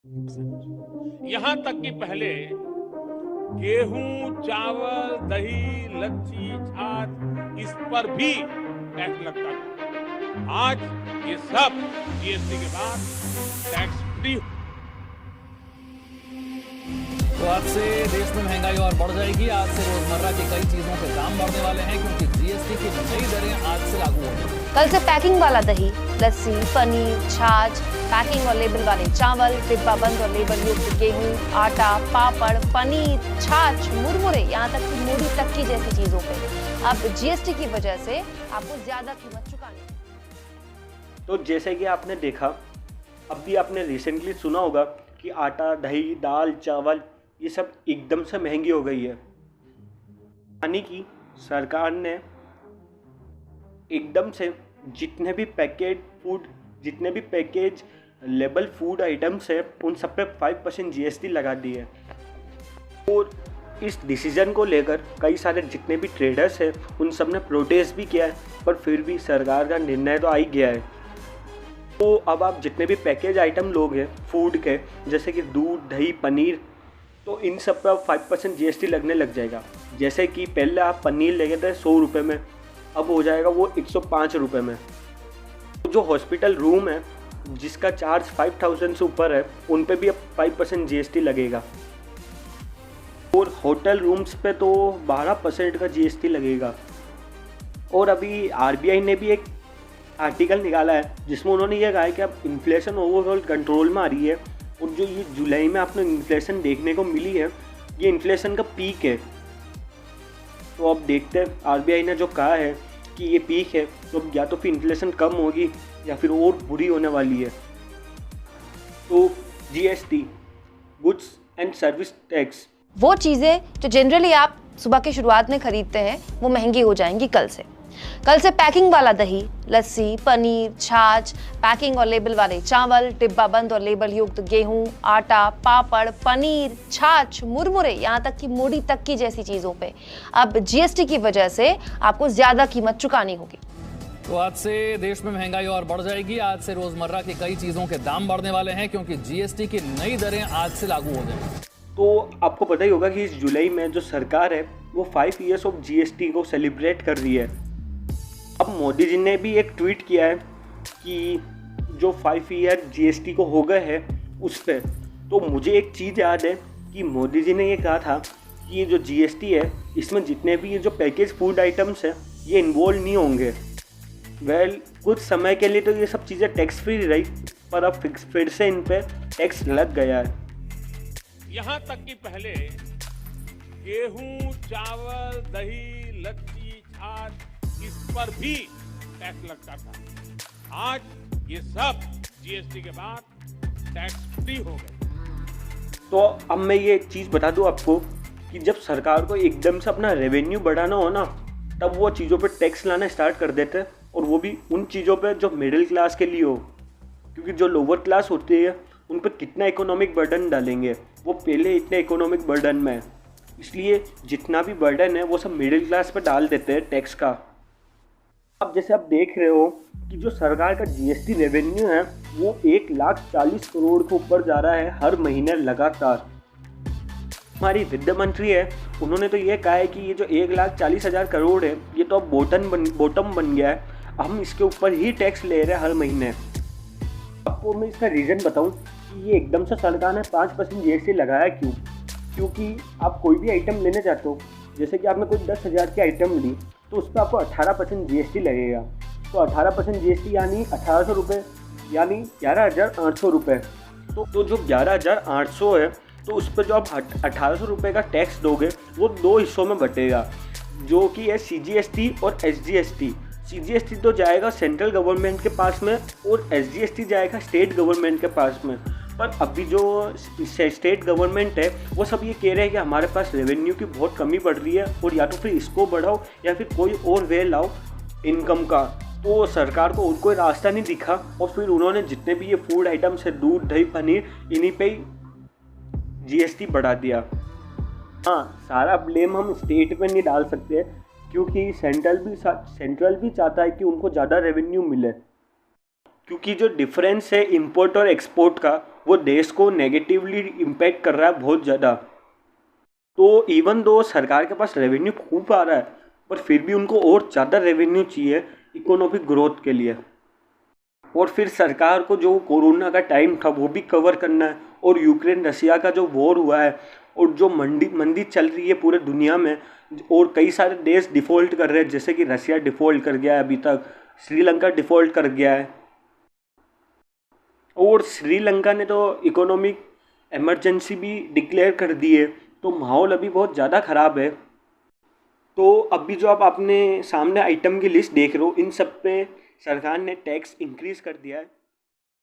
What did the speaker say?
यहाँ तक कि पहले गेहूं, चावल, दही, लच्छी, छाछ इस पर भी टैक्स लगता था। आज ये सब जीएसटी के बाद टैक्स फ्री। तो आज से देश में महंगाई और बढ़ जाएगी। आज से रोजमर्रा की कई चीजों के दाम बढ़ने वाले हैं क्योंकि जीएसटी की नई दरें आज से लागू होंगी। कल से पैकिंग वाला दही, लस्सी, पनीर, छाछ, पैकिंग और लेबल वाले चावल, डिब्बा बंद और लेबल युक्त गेहूं, आटा, पापड़, पनीर, छाछ, मुरमुरे, यहाँ तक कि मूढ़ी तक की जैसी चीजों पे अब जीएसटी की वजह से आपको ज्यादा कीमत चुकानी है। तो जैसे कि आपने देखा, अभी आपने रिसेंटली सुना होगा कि आटा, दही, दाल, चावल ये सब एकदम से महंगी हो गई है। यानी कि सरकार ने एकदम से जितने भी पैकेज लेबल फूड आइटम्स है उन सब पे 5% जीएसटी लगा दी है। और इस डिसीजन को लेकर कई सारे जितने भी ट्रेडर्स हैं उन सब ने प्रोटेस्ट भी किया है, पर फिर भी सरकार का निर्णय तो आ ही गया है। तो अब आप जितने भी पैकेज आइटम लोग हैं फूड के, जैसे कि दूध, दही, पनीर, तो इन सब पर 5% जीएसटी लगने लग जाएगा। जैसे कि पहले आप पनीर ले गए थे 100 रुपये में, अब हो जाएगा वो 105 रुपये में। तो जो हॉस्पिटल रूम है जिसका चार्ज 5000 से ऊपर है उन पे भी अब 5% जीएसटी लगेगा। और होटल रूम्स पे तो 12% का जीएसटी लगेगा। और अभी आरबीआई ने भी एक आर्टिकल निकाला है जिसमें उन्होंने ये कहा है कि अब इन्फ्लेशन ओवरऑल कंट्रोल में आ रही है और जो ये जुलाई में आपने इन्फ्लेशन देखने को मिली है ये इन्फ्लेशन का पीक है। तो अब देखते हैं, आरबीआई ने जो कहा है कि ये पीक है, तो या तो फिर इन्फ्लेशन कम होगी या फिर और बुरी होने वाली है। तो GST, goods and service tax, वो चीजें जो जनरली आप सुबह की शुरुआत में खरीदते हैं वो महंगी हो जाएंगी कल से। कल से पैकिंग वाला दही, लस्सी, पनीर, छाछ, पैकिंग और लेबल वाले चावल, डिब्बा बंद और लेबल युक्त गेहूं, आटा, पापड़, पनीर, छाछ, मुरमुरे, यहाँ तक कि मूढ़ी तक की जैसी चीजों पे अब जीएसटी की वजह से आपको ज्यादा कीमत चुकानी होगी। तो आज से देश में महंगाई और बढ़ जाएगी। आज से रोजमर्रा की कई चीजों के दाम बढ़ने वाले हैं क्योंकि जीएसटी की नई दरें आज से लागू हो जाएंगी। तो आपको पता ही होगा कि इस जुलाई में जो सरकार है वो 5 ईयर्स ऑफ जीएसटी को सेलिब्रेट कर रही है। अब मोदी जी ने भी एक ट्वीट किया है कि जो 5 ईयर जीएसटी को हो गए हैं उस पर, तो मुझे एक चीज़ याद है कि मोदी जी ने ये कहा था कि ये जो जीएसटी है इसमें जितने भी ये जो पैकेज फूड आइटम्स हैं ये इन्वॉल्व नहीं होंगे। कुछ समय के लिए तो ये सब चीज़ें टैक्स फ्री रही, पर अब फिर से इन पर टैक्स लग गया है। यहाँ तक कि पहले गेहूं, चावल, दही, लच्छी, छाछ इस पर भी टैक्स लगता था। आज ये सब जीएसटी के बाद टैक्स फ्री हो गए। तो अब मैं ये एक चीज़ बता दूं आपको कि जब सरकार को एकदम से अपना रेवेन्यू बढ़ाना हो ना, तब वो चीज़ों पे टैक्स लाना स्टार्ट कर देते हैं, और वो भी उन चीज़ों पे जो मिडिल क्लास के लिए हो। क्योंकि जो लोअर क्लास होती है उन पर कितना इकोनॉमिक बर्डन डालेंगे, वो पहले इतने इकोनॉमिक बर्डन में है, इसलिए जितना भी बर्डन है वो सब मिडिल क्लास पे डाल देते हैं टैक्स का। अब जैसे आप देख रहे हो कि जो सरकार का जीएसटी रेवेन्यू है वो 1,40,000 करोड़ के ऊपर जा रहा है हर महीने लगातार। हमारी वित्त मंत्री है, उन्होंने तो ये कहा है कि ये जो 1,40,000 करोड़ है ये तो अब बॉटम बन गया है, हम इसके ऊपर ही टैक्स ले रहे हैं हर महीने। आपको मैं इसका रीज़न बताऊं कि ये एकदम से सरकार ने 5% जीएसटी लगाया क्यों। क्योंकि आप कोई भी आइटम लेने जाते हो, जैसे कि आपने कोई 10,000 की आइटम ली तो उस पर आपको 18% जीएसटी लगेगा। तो 18% जीएसटी यानी 1,800 रुपये, यानी 11,800 रुपये। तो जो 11,800 है तो उस पर जो आप 1,800 रुपये का टैक्स दोगे वो 2 हिस्सों में बटेगा, जो कि है सीजीएसटी और एसजीएसटी। सीजीएसटी तो जाएगा सेंट्रल गवर्नमेंट के पास में और एसजीएसटी जाएगा स्टेट गवर्नमेंट के पास में। पर अभी जो स्टेट गवर्नमेंट है वो सब ये कह रहे हैं कि हमारे पास रेवेन्यू की बहुत कमी पड़ रही है और या तो फिर इसको बढ़ाओ या फिर कोई और वे लाओ इनकम का। तो सरकार को उनको रास्ता नहीं दिखा और फिर उन्होंने जितने भी ये फूड आइटम्स है, दूध, दही, पनीर, इन्हीं पे ही जीएसटी बढ़ा दिया। हाँ, सारा ब्लेम हम स्टेट पे नहीं डाल सकते क्योंकि सेंट्रल भी चाहता है कि उनको ज़्यादा रेवेन्यू मिले, क्योंकि जो डिफरेंस है इंपोर्ट और एक्सपोर्ट का वो देश को नेगेटिवली इम्पैक्ट कर रहा है बहुत ज़्यादा। तो इवन दो सरकार के पास रेवेन्यू खूब आ रहा है, पर फिर भी उनको और ज़्यादा रेवेन्यू चाहिए इकोनॉमिक ग्रोथ के लिए। और फिर सरकार को जो कोरोना का टाइम था वो भी कवर करना है, और यूक्रेन रसिया का जो वॉर हुआ है और जो मंदी चल रही है पूरे दुनिया में, और कई सारे देश डिफ़ॉल्ट कर रहे हैं, जैसे कि रसिया डिफ़ॉल्ट कर गया है, अभी तक श्रीलंका डिफ़ॉल्ट कर गया है, और श्रीलंका ने तो इकोनॉमिक इमरजेंसी भी डिक्लेयर कर दी है। तो माहौल अभी बहुत ज़्यादा ख़राब है। तो अभी जो आप अपने सामने आइटम की लिस्ट देख रहे हो, इन सब पे सरकार ने टैक्स इंक्रीज़ कर दिया है।